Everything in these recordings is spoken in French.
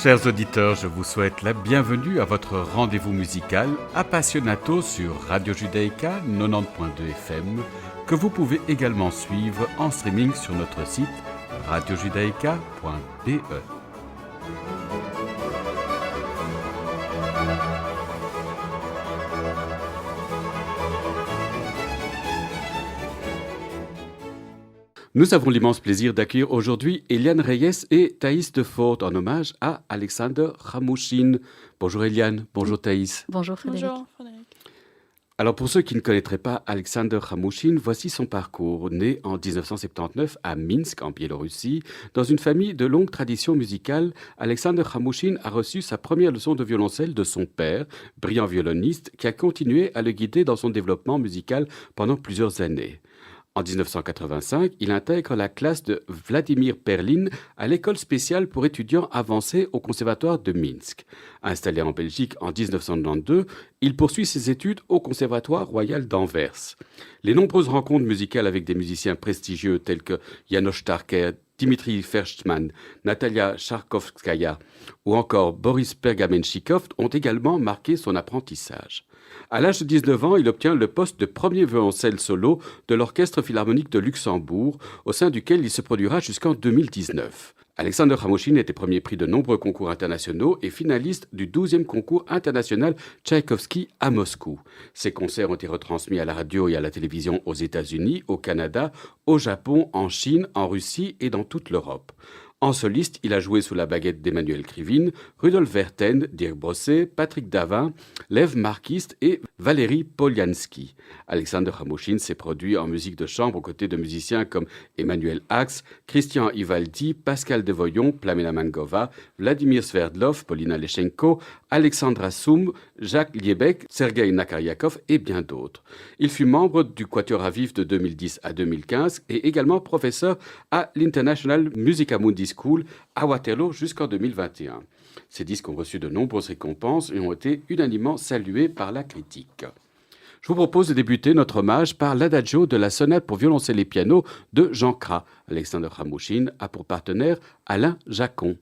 Chers auditeurs, je vous souhaite la bienvenue à votre rendez-vous musical Appassionato sur Radio Judaïka 90.2 FM, que vous pouvez également suivre en streaming sur notre site radiojudaïka.be. Nous avons l'immense plaisir d'accueillir aujourd'hui Eliane Reyes et Thaïs Defort en hommage à Alexander Khamouchine. Bonjour Eliane, bonjour Thaïs. Bonjour Frédéric. Bonjour Frédéric. Alors pour ceux qui ne connaîtraient pas Alexander Khamouchine, voici son parcours. Né en 1979 à Minsk, en Biélorussie, dans une famille de longue tradition musicale, Alexander Khamouchine a reçu sa première leçon de violoncelle de son père, brillant violoniste, qui a continué à le guider dans son développement musical pendant plusieurs années. En 1985, il intègre la classe de Vladimir Perlin à l'école spéciale pour étudiants avancés au conservatoire de Minsk. Installé en Belgique en 1992, il poursuit ses études au conservatoire royal d'Anvers. Les nombreuses rencontres musicales avec des musiciens prestigieux tels que János Starker, Dimitri Vershman, Natalia Charkovskaya ou encore Boris Pergamenchikov ont également marqué son apprentissage. À l'âge de 19 ans, il obtient le poste de premier violoncelle solo de l'Orchestre philharmonique de Luxembourg, au sein duquel il se produira jusqu'en 2019. Alexander Khamouchine était premier prix de nombreux concours internationaux et finaliste du 12e concours international Tchaïkovski à Moscou. Ses concerts ont été retransmis à la radio et à la télévision aux États-Unis, au Canada, au Japon, en Chine, en Russie et dans toute l'Europe. En soliste, il a joué sous la baguette d'Emmanuel Krivine, Rudolf Verten, Dirk Brosset, Patrick Davin, Lev Markist et Valérie Poliansky. Alexander Khamouchine s'est produit en musique de chambre aux côtés de musiciens comme Emmanuel Ax, Christian Ivaldi, Pascal Devoyon, Plamena Mangova, Vladimir Sverdlov, Polina Leschenko, Alexandra Soum, Jacques Liebek, Sergei Nakariakov et bien d'autres. Il fut membre du Quatuor Aviv de 2010 à 2015 et également professeur à l'International Musica-Mundi School à Waterloo jusqu'en 2021. Ces disques ont reçu de nombreuses récompenses et ont été unanimement salués par la critique. Je vous propose de débuter notre hommage par l'adagio de la sonate pour violoncelle et piano de Jean Cras. Alexander Khamouchine a pour partenaire Alain Jacon.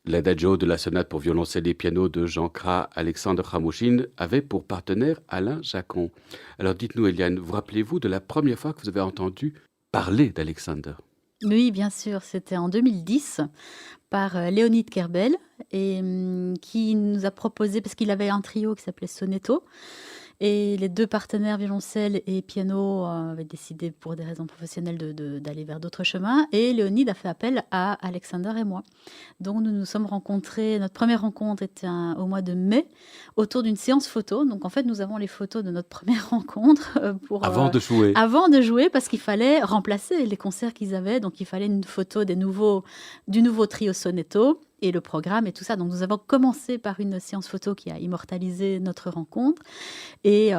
L'adagio de la sonate pour violoncelle et piano de Jean Cras, Alexandre Khamouchine avait pour partenaire Alain Jacquon. Alors dites-nous, Eliane, vous rappelez-vous de la première fois que vous avez entendu parler d'Alexander? Oui, bien sûr, c'était en 2010 par Léonide Kerbel et qui nous a proposé, parce qu'il avait un trio qui s'appelait Sonetto, et les deux partenaires violoncelle et piano avaient décidé pour des raisons professionnelles d'aller vers d'autres chemins, et Léonide a fait appel à Alexander et moi. Donc nous nous sommes rencontrés, notre première rencontre était au mois de mai, autour d'une séance photo. Donc en fait, nous avons les photos de notre première rencontre Avant de jouer. avant de jouer, parce qu'il fallait remplacer les concerts qu'ils avaient. Donc il fallait une photo du nouveau trio Sonetto et le programme et tout ça. Donc nous avons commencé par une séance photo qui a immortalisé notre rencontre. Et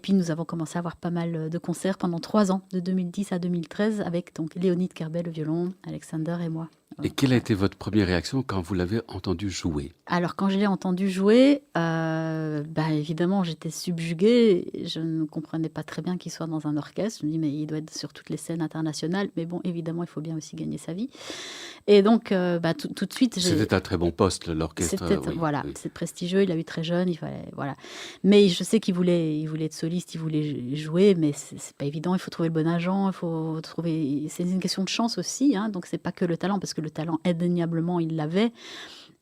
puis nous avons commencé à avoir pas mal de concerts pendant 3 ans, de 2010 à 2013, avec donc Léonide Kerbel au violon, Alexander et moi. Et quelle a été votre première réaction quand vous l'avez entendu jouer? Alors quand je l'ai entendu jouer, évidemment j'étais subjuguée. Je ne comprenais pas très bien qu'il soit dans un orchestre. Je me dis mais il doit être sur toutes les scènes internationales. Mais bon, évidemment il faut bien aussi gagner sa vie. Et donc tout de suite... C'était un très bon poste, l'orchestre. Voilà, c'est prestigieux, il a eu très jeune, il fallait... Voilà. Mais je sais qu'il voulait être soliste, il voulait jouer, mais c'est pas évident, il faut trouver le bon agent, il faut trouver... C'est une question de chance aussi, hein, donc c'est pas que le talent, parce que le talent, indéniablement, il l'avait.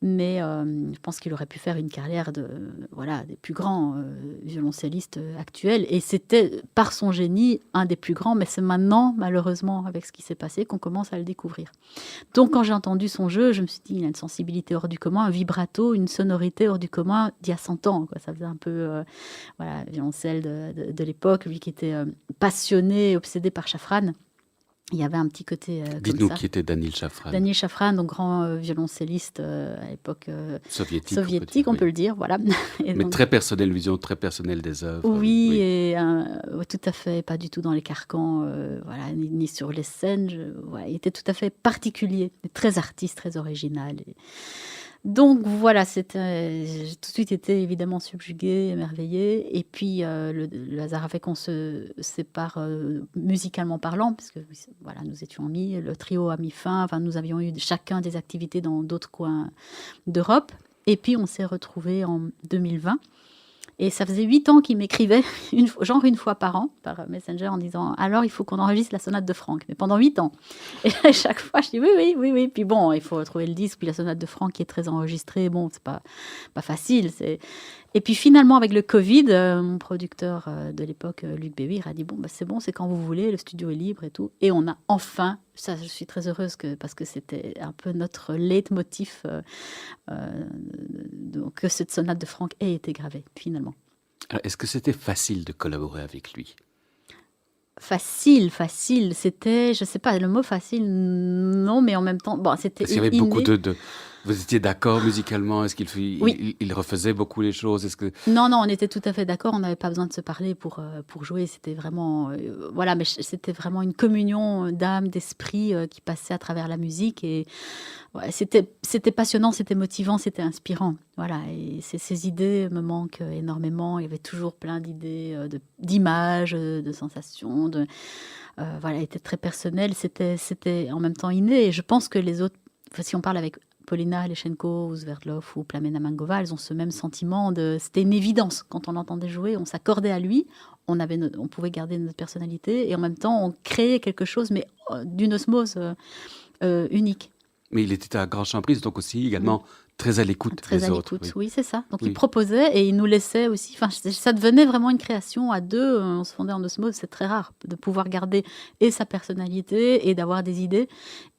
Mais je pense qu'il aurait pu faire une carrière des plus grands violoncellistes actuels. Et c'était, par son génie, un des plus grands. Mais c'est maintenant, malheureusement, avec ce qui s'est passé, qu'on commence à le découvrir. Donc, quand j'ai entendu son jeu, je me suis dit, il a une sensibilité hors du commun, un vibrato, une sonorité hors du commun d'il y a 100 ans. Quoi. Ça faisait un peu violoncelle de l'époque. Lui qui était passionné, obsédé par Shafran. Il y avait un petit côté comme ça. Dites-nous qui était Daniil Shafran. Daniil Shafran, donc grand violoncelliste à l'époque soviétique, on peut le dire, voilà. Mais donc, très personnelle, vision très personnelle des œuvres. Oui, et tout à fait, pas du tout dans les carcans, ni sur les scènes. Il était tout à fait particulier, très artiste, très original. Donc voilà, j'ai tout de suite été évidemment subjuguée, émerveillée. Et puis le hasard a fait qu'on se sépare musicalement parlant, parce que nous étions amis, le trio a mis fin. Enfin, nous avions eu chacun des activités dans d'autres coins d'Europe. Et puis on s'est retrouvés en 2020. Et ça faisait 8 ans qu'il m'écrivait, une fois par an, par Messenger, en disant « Alors, il faut qu'on enregistre la sonate de Franck ». Mais pendant 8 ans. Et à chaque fois, je dis « Oui ». Puis bon, il faut trouver le disque. Puis la sonate de Franck qui est très enregistrée, bon, c'est pas facile. Et puis finalement, avec le Covid, mon producteur de l'époque, Luc Bévir, a dit « Bon, c'est bon, c'est quand vous voulez, le studio est libre et tout ». Et on a enfin, ça je suis très heureuse parce que c'était un peu notre leitmotiv, que cette sonate de Franck ait été gravée, finalement. Alors, est-ce que c'était facile de collaborer avec lui? Facile, c'était, je sais pas, le mot facile, non, mais en même temps, bon, c'était Est-ce qu'il y avait beaucoup Vous étiez d'accord musicalement? Est-ce il refaisait beaucoup les choses? Non, on était tout à fait d'accord. On n'avait pas besoin de se parler pour jouer. C'était vraiment, mais c'était vraiment une communion d'âme, d'esprit qui passait à travers la musique. Et c'était passionnant, c'était motivant, c'était inspirant. Voilà. Et ces idées me manquent énormément. Il y avait toujours plein d'idées, d'images, de sensations. Il était très personnel. C'était en même temps inné. Et je pense que les autres, si on parle avec Polina Leschenko ou Sverdlov ou Plamena Mangova, elles ont ce même sentiment c'était une évidence. Quand on l'entendait jouer, on s'accordait à lui, on pouvait garder notre personnalité et en même temps, on créait quelque chose, mais d'une osmose unique. Mais il était un grand chambriste, donc aussi également très à l'écoute des autres. Oui, c'est ça. Donc il proposait et il nous laissait aussi. Enfin, ça devenait vraiment une création à deux. On se fondait en osmose. C'est très rare de pouvoir garder et sa personnalité et d'avoir des idées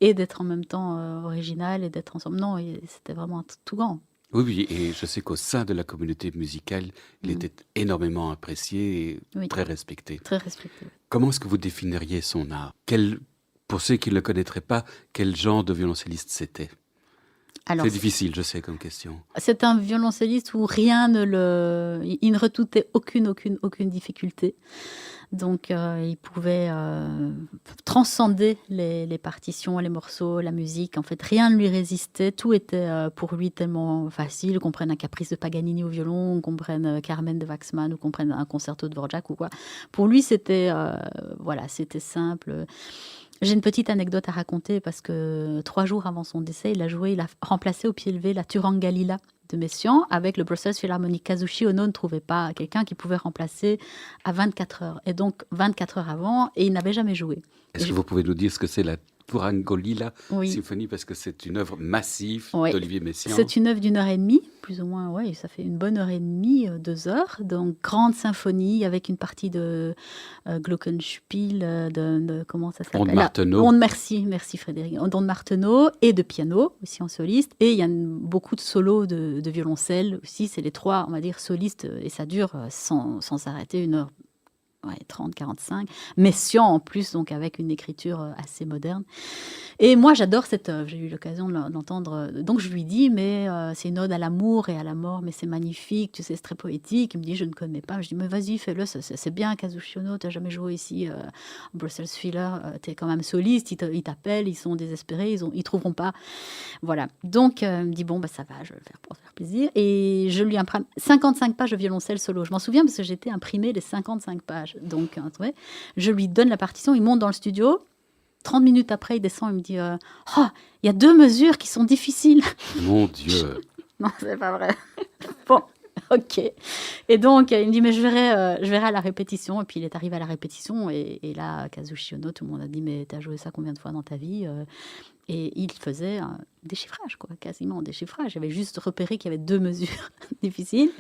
et d'être en même temps original et d'être ensemble. Non, c'était vraiment un tout grand. Oui, et je sais qu'au sein de la communauté musicale, il était énormément apprécié et très respecté. Très respecté. Comment est-ce que vous définiriez son art? Pour ceux qui ne le connaîtraient pas, quel genre de violoncelliste c'était? C'est difficile, je sais, comme question. C'est un violoncelliste où il ne redoutait aucune difficulté. Donc, il pouvait transcender les partitions, les morceaux, la musique. En fait, rien ne lui résistait. Tout était pour lui tellement facile. Qu'on prenne un caprice de Paganini au violon, qu'on prenne Carmen de Waxman ou qu'on prenne un concerto de Dvorak ou quoi. Pour lui, c'était simple. J'ai une petite anecdote à raconter parce que 3 jours avant son décès, il a remplacé au pied levé la Turangalila de Messiaen avec le Brussels Philharmonic. Kazushi Ono ne trouvait pas quelqu'un qui pouvait remplacer à 24 heures. Et donc 24 heures avant, et il n'avait jamais joué. Est-ce que vous pouvez nous dire ce que c'est la Turangolila Oui. Symphonie, parce que c'est une œuvre massive Oui. d'Olivier Messiaen. C'est une œuvre d'1h30, plus ou moins, ouais, ça fait une bonne heure et demie, 2 heures. Donc, grande symphonie avec une partie de Glockenspiel, comment ça s'appelle? Onde Martenot. Merci Frédéric. Onde Martenot et de piano, aussi en soliste. Et il y a beaucoup de solos de violoncelle aussi. C'est les 3, on va dire, solistes, et ça dure sans arrêter 1h. Ouais, 30, 45. Messiaen en plus, donc avec une écriture assez moderne. Et moi, j'adore cette œuvre. J'ai eu l'occasion de l'entendre. Donc, je lui dis, mais c'est une ode à l'amour et à la mort, mais c'est magnifique, tu sais, c'est très poétique. Il me dit, je ne connais pas. Je dis, mais vas-y, fais-le, c'est bien, Kazushi Ono, tu n'as jamais joué ici, Brussels Philharmonic, tu es quand même soliste, ils t'appellent, ils sont désespérés, ils ne trouveront pas. Voilà. Donc, il me dit, bon, bah, ça va, je vais le faire pour faire plaisir. Et je lui imprime 55 pages de violoncelle solo. Je m'en souviens parce que j'étais imprimé les 55 pages. Donc, je lui donne la partition, il monte dans le studio. 30 minutes après, il descend, il me dit oh, il y a 2 mesures qui sont difficiles. Mon Dieu. Non, c'est pas vrai. Bon, ok. Et donc, il me dit, mais je verrai à la répétition. Et puis, il est arrivé à la répétition. Et là, Kazushi Ono, tout le monde a dit, mais t'as joué ça combien de fois dans ta vie? Et il faisait un déchiffrage, quoi, quasiment un déchiffrage. J'avais juste repéré qu'il y avait 2 mesures difficiles.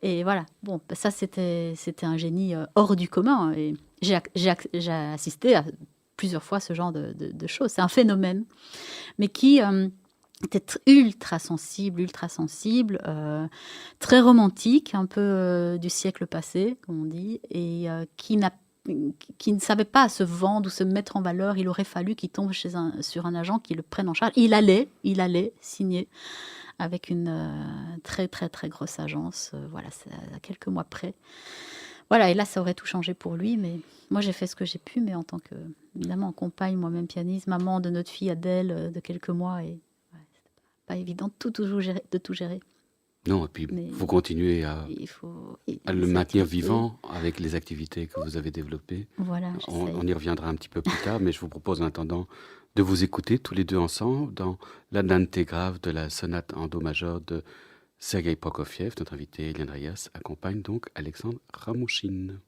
Et voilà, bon, ça, c'était un génie hors du commun. Et j'ai assisté à plusieurs fois ce genre de choses. C'est un phénomène, mais qui était ultra sensible, très romantique, un peu du siècle passé, comme on dit, et qui ne savait pas se vendre ou se mettre en valeur. Il aurait fallu qu'il tombe sur un agent qui le prenne en charge. Il allait signer avec une très, très, très grosse agence. Voilà, c'est à quelques mois près. Voilà, et là, ça aurait tout changé pour lui, mais moi, j'ai fait ce que j'ai pu, mais en tant que, évidemment, compagne, moi-même pianiste, maman de notre fille Adèle, de quelques mois, et c'était pas évident de tout gérer. Non, et puis vous continuez à le maintenir vivant avec les activités que vous avez développées. Voilà, on y reviendra un petit peu plus tard, mais je vous propose en attendant de vous écouter tous les deux ensemble dans l'Andante grave de la sonate en do majeur de Sergei Prokofiev. Notre invité Eliane Reyes accompagne donc Alexandre Ramouchine.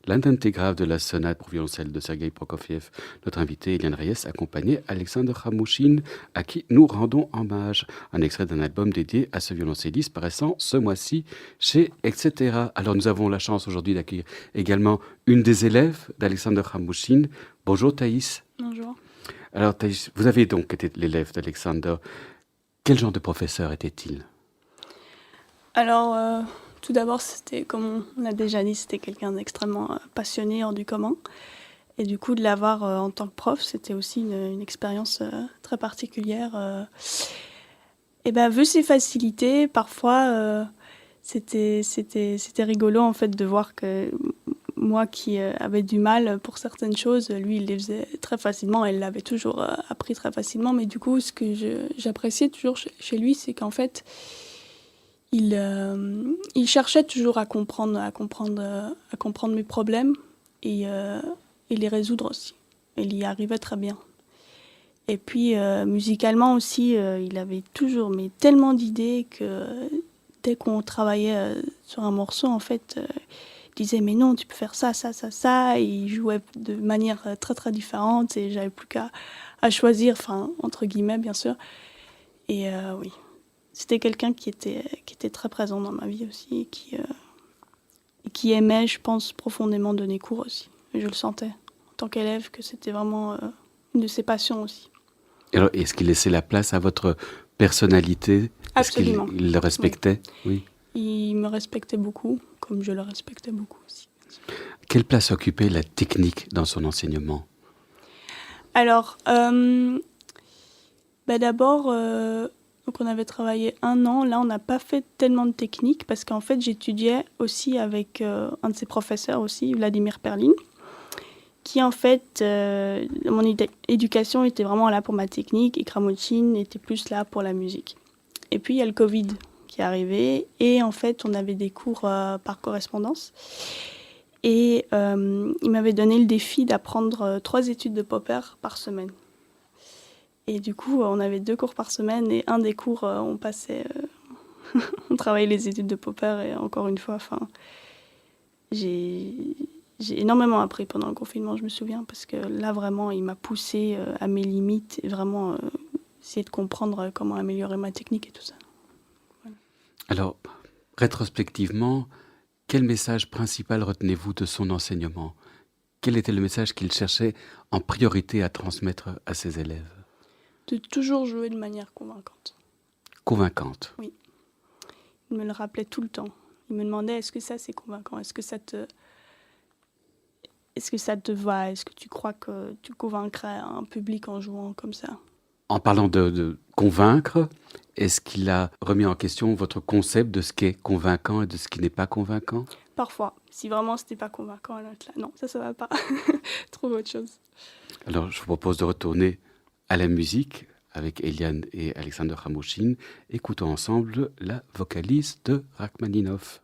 l'intégrale de la sonate pour violoncelle de Sergei Prokofiev. Notre invité, Eliane Reyes, accompagnait Alexandre Khamouchine, à qui nous rendons hommage. Un extrait d'un album dédié à ce violoncelliste paraissant ce mois-ci chez Etc. Alors nous avons la chance aujourd'hui d'accueillir également une des élèves d'Alexandre Khamouchine. Bonjour Thaïs. Bonjour. Alors Thaïs, vous avez donc été l'élève d'Alexandre. Quel genre de professeur était-il? Alors, tout d'abord, c'était, comme on a déjà dit, c'était quelqu'un d'extrêmement passionné, hors du commun. Et du coup, de l'avoir en tant que prof, c'était aussi une expérience très particulière. Et ben, vu ses facilités, parfois, c'était rigolo en fait de voir que moi qui avais du mal pour certaines choses, lui, il les faisait très facilement. Elle l'avait toujours appris très facilement. Mais du coup, ce que j'appréciais toujours chez lui, c'est qu'en fait, il cherchait toujours à comprendre mes problèmes et les résoudre aussi. Il y arrivait très bien. Et puis, musicalement aussi, il avait toujours tellement d'idées que dès qu'on travaillait sur un morceau, en fait, il disait « mais non, tu peux faire ça, ça, ça, ça ». Et il jouait de manière très, très différente et j'avais plus qu'à choisir, enfin, entre guillemets, bien sûr. Et oui. C'était quelqu'un qui était très présent dans ma vie aussi et qui aimait, je pense, profondément donner cours aussi. Et je le sentais en tant qu'élève que c'était vraiment une de ses passions aussi. Alors, est-ce qu'il laissait la place à votre personnalité? Absolument. Est-ce qu'il le respectait? Oui. Il me respectait beaucoup, comme je le respectais beaucoup aussi. Quelle place occupait la technique dans son enseignement? Alors, d'abord... Donc on avait travaillé 1 an. Là, on n'a pas fait tellement de technique parce qu'en fait, j'étudiais aussi avec un de ses professeurs aussi, Vladimir Perlin, qui en fait, mon éducation était vraiment là pour ma technique et Khamouchine était plus là pour la musique. Et puis, il y a le Covid qui est arrivé et en fait, on avait des cours par correspondance. Et il m'avait donné le défi d'apprendre 3 études de Popper par semaine. Et du coup, on avait 2 cours par semaine et un des cours, on passait, on travaillait les études de Popper et encore une fois, enfin, j'ai énormément appris pendant le confinement, je me souviens, parce que là, vraiment, il m'a poussée à mes limites et vraiment essayer de comprendre comment améliorer ma technique et tout ça. Voilà. Alors, rétrospectivement, quel message principal retenez-vous de son enseignement? Quel était le message qu'il cherchait en priorité à transmettre à ses élèves? De toujours jouer de manière convaincante. Convaincante. Oui. Il me le rappelait tout le temps. Il me demandait, est-ce que ça c'est convaincant? Est-ce que ça te va? Est-ce que tu crois que tu convaincrais un public en jouant comme ça? En parlant de convaincre, est-ce qu'il a remis en question votre concept de ce qui est convaincant et de ce qui n'est pas convaincant? Parfois. Si vraiment c'était pas convaincant, alors là, non, ça va pas. Trouve autre chose. Alors, je vous propose de retourner à la musique avec Eliane et Alexandre Khamouchine. Écoutons ensemble la vocalise de Rachmaninov.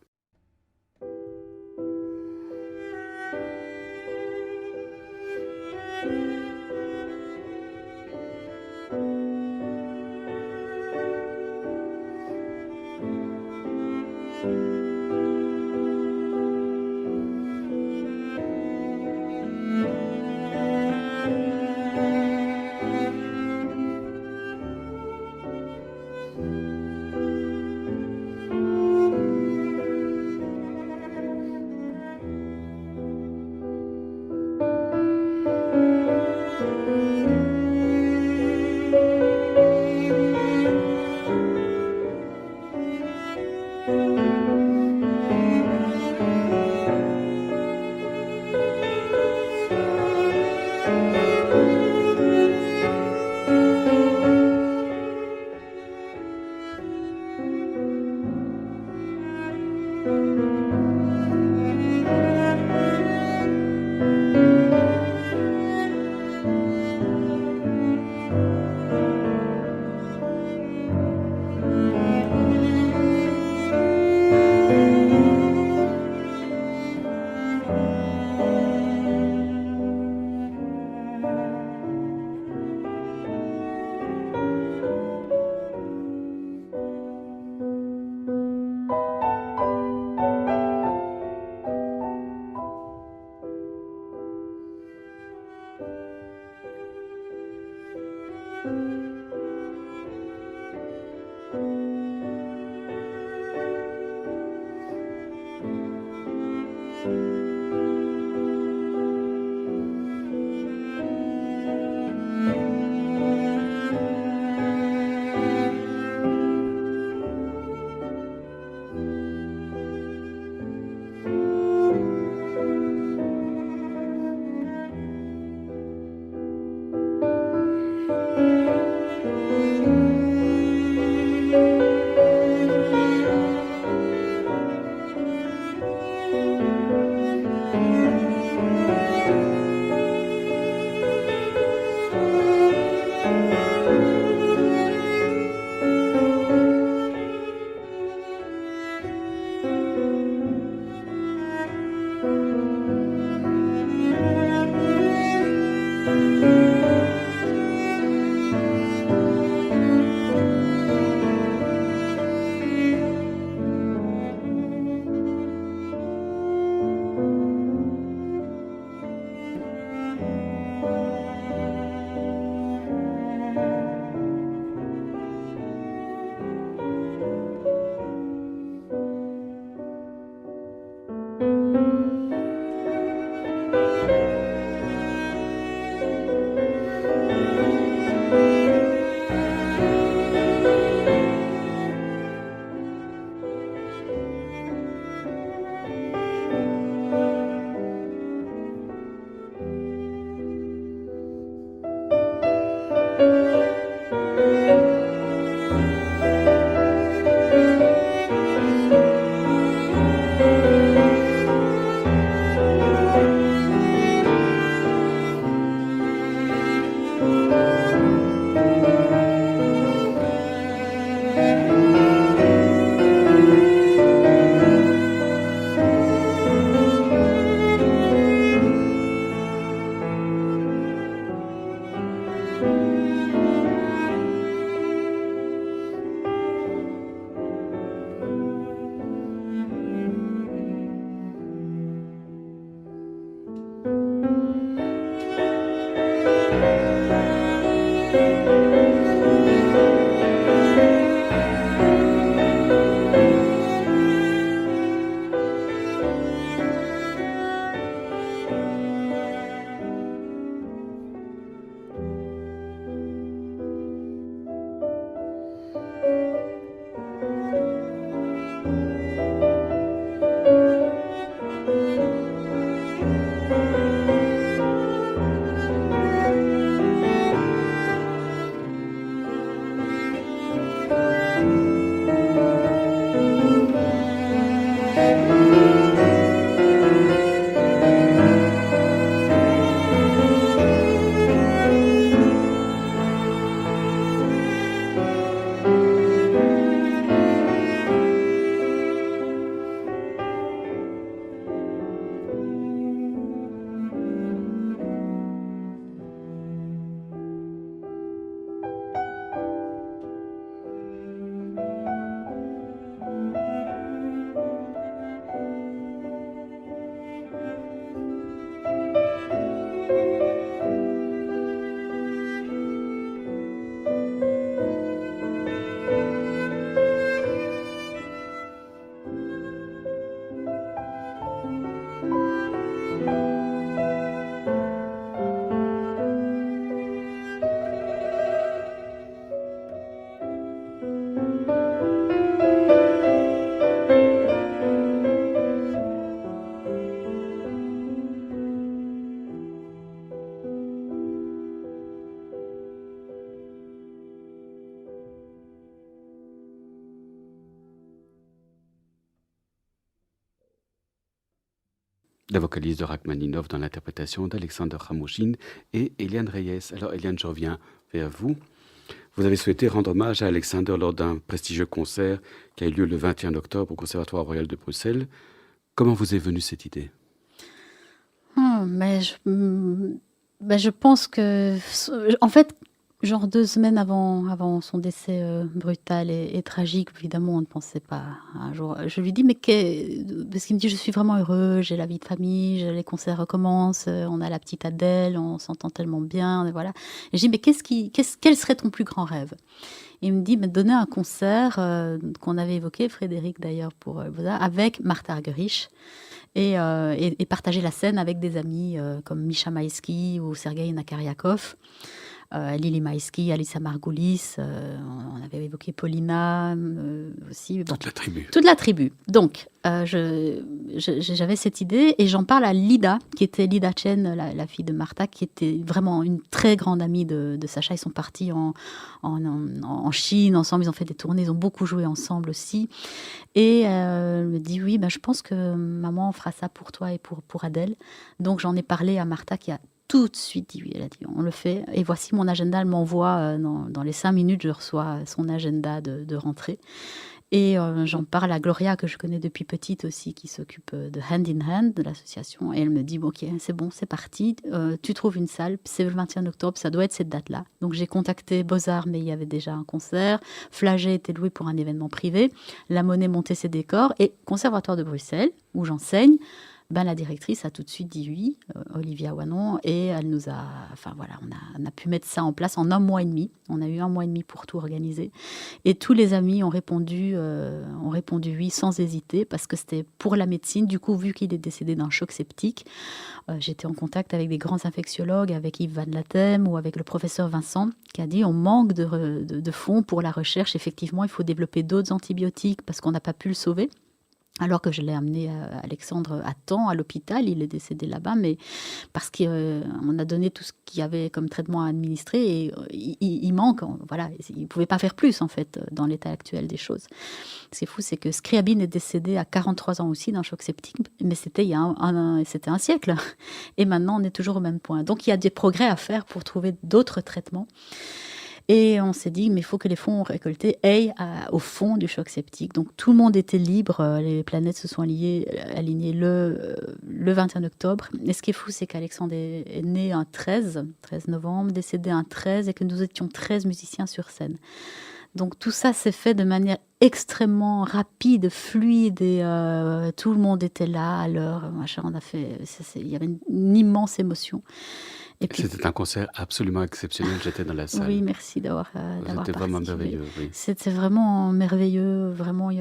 La vocalise de Rachmaninov dans l'interprétation d'Alexander Khamouchine et Eliane Reyes. Alors Eliane, je reviens vers vous. Vous avez souhaité rendre hommage à Alexander lors d'un prestigieux concert qui a eu lieu le 21 octobre au Conservatoire royal de Bruxelles. Comment vous est venue cette idée? Je pense que, en fait, Genre 2 semaines avant son décès brutal et tragique, évidemment, on ne pensait pas un jour. Je lui dis, parce qu'il me dit, je suis vraiment heureux, j'ai la vie de famille, les concerts recommencent, on a la petite Adèle, on s'entend tellement bien, et voilà. Et je dis, mais quel serait ton plus grand rêve? Il me dit, mais donner un concert qu'on avait évoqué, Frédéric d'ailleurs, pour Beaux-Arts, avec Martha Argerich. Et partager la scène avec des amis comme Misha Maïski ou Sergei Nakariakov. Lily Maïski, Alissa Margoulis, on avait évoqué Paulina aussi. Toute la tribu. Toute la tribu. Donc, j'avais cette idée et j'en parle à Lida, qui était Lida Chen, la fille de Martha, qui était vraiment une très grande amie de Sacha. Ils sont partis en Chine ensemble, ils ont fait des tournées, ils ont beaucoup joué ensemble aussi. Et elle me dit, oui, je pense que maman fera ça pour toi et pour Adèle. Donc, j'en ai parlé à Martha qui a tout de suite dit oui, elle a dit on le fait. Et voici mon agenda, elle m'envoie dans les 5 minutes, je reçois son agenda de rentrée. Et j'en parle à Gloria, que je connais depuis petite aussi, qui s'occupe de Hand in Hand, de l'association. Et elle me dit, ok, c'est bon, c'est parti. Tu trouves une salle, c'est le 21 octobre, ça doit être cette date-là. Donc j'ai contacté Beaux-Arts, mais il y avait déjà un concert. Flagey était loué pour un événement privé. La Monnaie montait ses décors. Et Conservatoire de Bruxelles, où j'enseigne, la directrice a tout de suite dit oui, Olivia Wanon, et elle nous a... Enfin voilà, on a pu mettre ça en place en 1 mois et demi. On a eu 1 mois et demi pour tout organiser. Et tous les amis ont répondu oui sans hésiter, parce que c'était pour la médecine. Du coup, vu qu'il est décédé d'un choc septique, j'étais en contact avec des grands infectiologues, avec Yves Van Latem ou avec le professeur Vincent, qui a dit on manque de fonds pour la recherche. Effectivement, il faut développer d'autres antibiotiques parce qu'on n'a pas pu le sauver. Alors que je l'ai amené Alexandre à temps à l'hôpital, il est décédé là-bas, mais parce qu'on a donné tout ce qu'il y avait comme traitement à administrer et il manque, voilà, il ne pouvait pas faire plus en fait dans l'état actuel des choses. Ce qui est fou, c'est que Scriabine est décédé à 43 ans aussi d'un choc septique, mais c'était il y a c'était un siècle, et maintenant on est toujours au même point. Donc il y a des progrès à faire pour trouver d'autres traitements. Et on s'est dit, mais il faut que les fonds récoltés aillent au fond du choc septique. Donc tout le monde était libre, les planètes se sont alignées le 21 octobre. Et ce qui est fou, c'est qu'Alexandre est né un 13 novembre, décédé un 13, et que nous étions 13 musiciens sur scène. Donc tout ça s'est fait de manière extrêmement rapide, fluide, et tout le monde était là à l'heure. On a fait, il y avait une immense émotion. Et puis, c'était un concert absolument exceptionnel, j'étais dans la salle. Oui, merci d'avoir C'était vraiment merveilleux. Oui. C'était vraiment merveilleux, vraiment,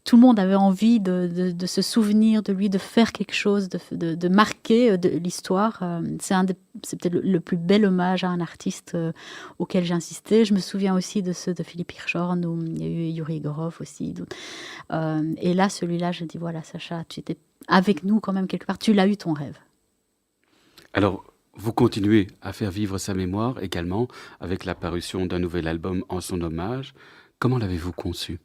tout le monde avait envie de se souvenir de lui, de faire quelque chose, de marquer de l'histoire. C'est peut-être le plus bel hommage à un artiste auquel j'ai insisté. Je me souviens aussi de ceux de Philippe Hirschhorn, où il y a eu Yuri Egorov aussi. Et là, celui-là, je dis, voilà, Sacha, tu étais avec nous quand même quelque part, tu l'as eu ton rêve. Alors, vous continuez à faire vivre sa mémoire également avec la parution d'un nouvel album en son hommage. Comment l'avez-vous conçu ?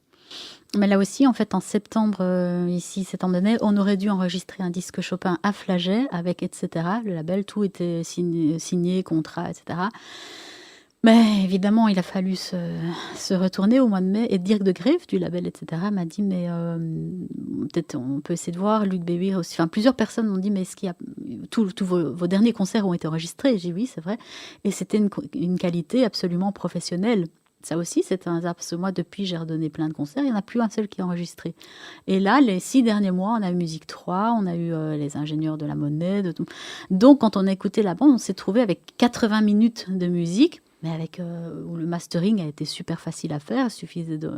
Mais là aussi, en fait, en septembre donné, on aurait dû enregistrer un disque Chopin à Flagey avec etc. Le label, tout était signé, contrat, etc. Mais évidemment, il a fallu se retourner au mois de mai, et Dirk de Greef du label, etc. m'a dit, mais peut-être on peut essayer de voir, Luc Béhuir aussi. Enfin, plusieurs personnes m'ont dit, mais est-ce qu'il y a... Tous vos derniers concerts ont été enregistrés. J'ai dit oui, c'est vrai. Et c'était une qualité absolument professionnelle. Ça aussi, c'est un hasard, parce que moi, depuis, j'ai redonné plein de concerts, il n'y en a plus un seul qui est enregistré. Et là, les 6 derniers mois, on a eu Musique 3, on a eu les ingénieurs de la Monnaie, de tout. Donc, quand on a écouté la bande, on s'est trouvé avec 80 minutes de musique, mais où le mastering a été super facile à faire, il suffisait de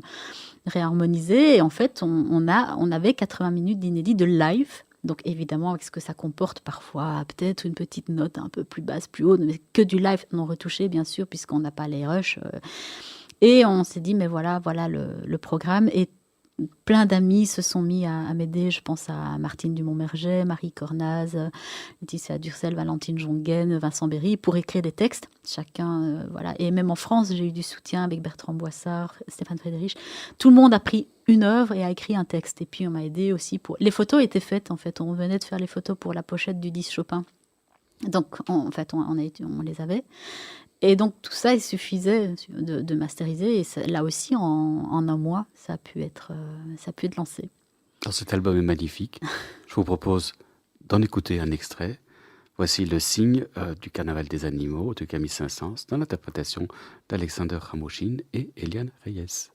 réharmoniser. Et en fait, on avait 80 minutes d'inédit de live. Donc évidemment, avec ce que ça comporte parfois, peut-être une petite note un peu plus basse, plus haute, mais que du live non retouché, bien sûr, puisqu'on n'a pas les rushs. Et on s'est dit, mais voilà le programme. Et plein d'amis se sont mis à m'aider. Je pense à Martine Dumont-Merget, Marie Cornaz, Laetitia Durcel, Valentine Jongen, Vincent Berry, pour écrire des textes. Chacun, voilà. Et même en France, j'ai eu du soutien avec Bertrand Boissard, Stéphane Frédérich. Tout le monde a pris une œuvre et a écrit un texte. Et puis on m'a aidé aussi pour... Les photos étaient faites, en fait. On venait de faire les photos pour la pochette du disque Chopin. Donc, en fait, on les avait. Et donc, tout ça, il suffisait de masteriser. Et ça, là aussi, en 1 mois, ça a pu être lancé. Alors, cet album est magnifique. Je vous propose d'en écouter un extrait. Voici le signe du Carnaval des animaux de Camille Saint-Saëns dans l'interprétation d'Alexander Khamouchine et Eliane Reyes.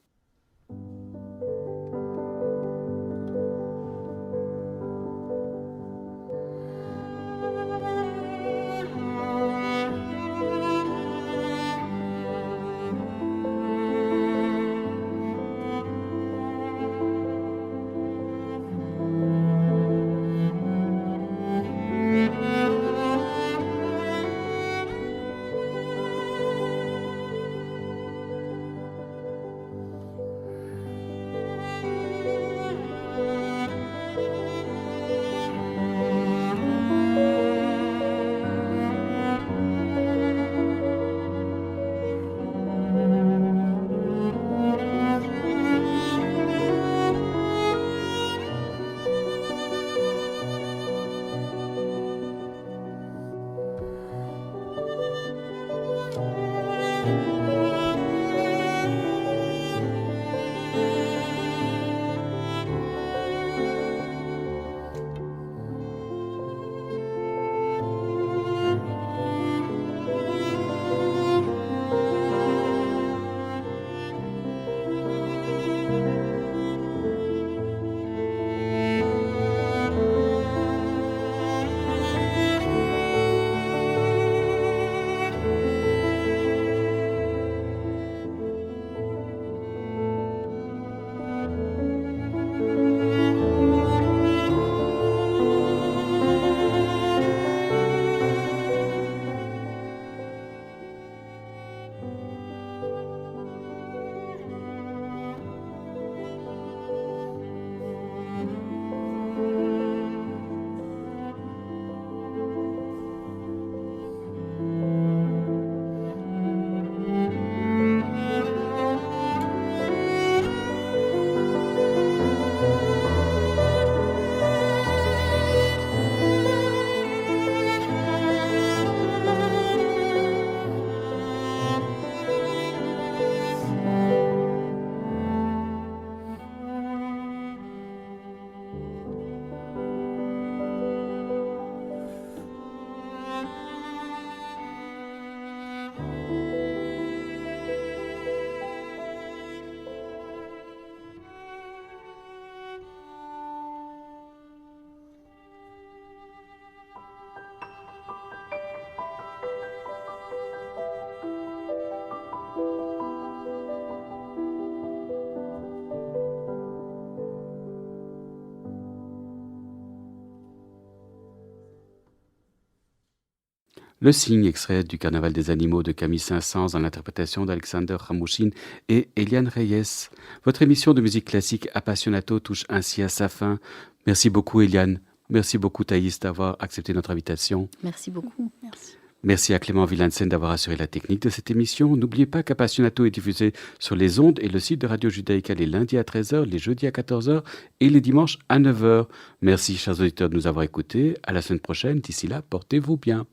Le cygne, extrait du Carnaval des animaux de Camille Saint-Saëns dans l'interprétation d'Alexander Khamouchine et Eliane Reyes. Votre émission de musique classique Appassionato touche ainsi à sa fin. Merci beaucoup Eliane. Merci beaucoup Thaïs d'avoir accepté notre invitation. Merci beaucoup. Merci. Merci à Clément Villansen d'avoir assuré la technique de cette émission. N'oubliez pas qu'Appassionato est diffusé sur les ondes et le site de Radio Judaïka les lundis à 13h, les jeudis à 14h et les dimanches à 9h. Merci chers auditeurs de nous avoir écoutés. À la semaine prochaine. D'ici là, portez-vous bien.